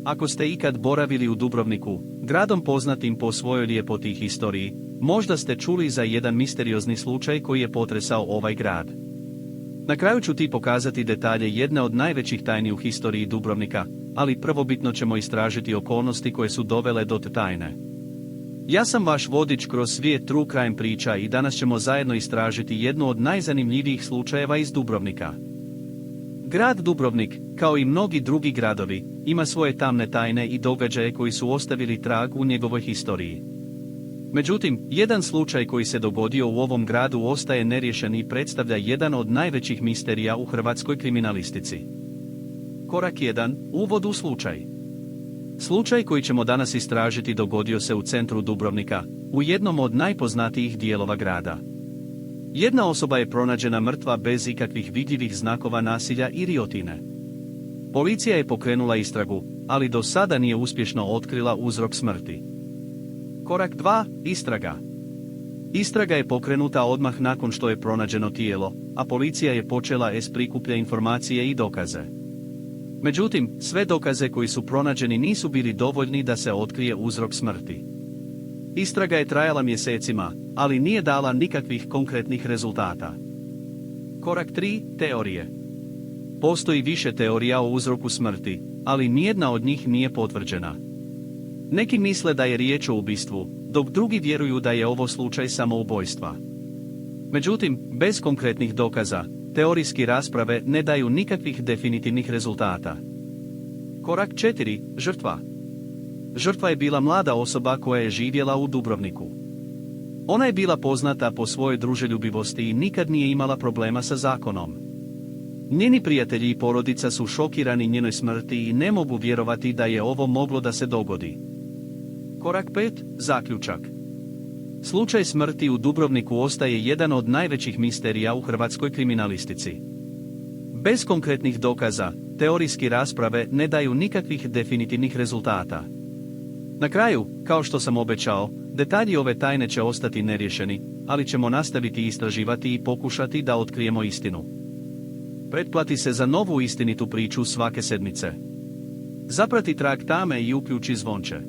Ako ste ikad boravili u Dubrovniku, gradom poznatim po svojoj ljepoti i historiji, možda ste čuli za jedan misteriozni slučaj koji je potresao ovaj grad. Na kraju ću ti pokazati detalje jedne od najvećih tajni u historiji Dubrovnika, ali prvobitno ćemo istražiti okolnosti koje su dovele do te tajne. Ja sam vaš vodič kroz svijet true crime priča i danas ćemo zajedno istražiti jednu od najzanimljivijih slučajeva iz Dubrovnika. Grad Dubrovnik, kao i mnogi drugi gradovi, ima svoje tamne tajne i događaje koji su ostavili trag u njegovoj historiji. Međutim, jedan slučaj koji se dogodio u ovom gradu ostaje neriješen i predstavlja jedan od najvećih misterija u hrvatskoj kriminalistici. Korak 1. Uvod u slučaj. Slučaj koji ćemo danas istražiti dogodio se u centru Dubrovnika, u jednom od najpoznatijih dijelova grada. Jedna osoba je pronađena mrtva bez ikakvih vidljivih znakova nasilja i riotine. Policija je pokrenula istragu, ali do sada nije uspješno otkrila uzrok smrti. Korak 2. Istraga. Istraga je pokrenuta odmah nakon što je pronađeno tijelo, a policija je počela prikuplja informacije i dokaze. Međutim, sve dokaze koji su pronađeni nisu bili dovoljni da se otkrije uzrok smrti. Istraga je trajala mjesecima, ali nije dala nikakvih konkretnih rezultata. Korak 3. Teorije. Postoji više teorija o uzroku smrti, ali nijedna od njih nije potvrđena. Neki misle da je riječ o ubistvu, dok drugi vjeruju da je ovo slučaj samoubojstva. Međutim, bez konkretnih dokaza, teorijske rasprave ne daju nikakvih definitivnih rezultata. Korak 4. Žrtva. Žrtva je bila mlada osoba koja je živjela u Dubrovniku. Ona je bila poznata po svojoj druželjubivosti i nikad nije imala problema sa zakonom. Njeni prijatelji i porodica su šokirani njenoj smrti i ne mogu vjerovati da je ovo moglo da se dogodi. Korak 5. Zaključak. Slučaj smrti u Dubrovniku ostaje jedan od najvećih misterija u hrvatskoj kriminalistici. Bez konkretnih dokaza, teorijske rasprave ne daju nikakvih definitivnih rezultata. Na kraju, kao što sam obećao, detalji ove tajne će ostati neriješeni, ali ćemo nastaviti istraživati i pokušati da otkrijemo istinu. Pretplati se za novu istinitu priču svake sedmice. Zaprati trag tame i uključi zvonče.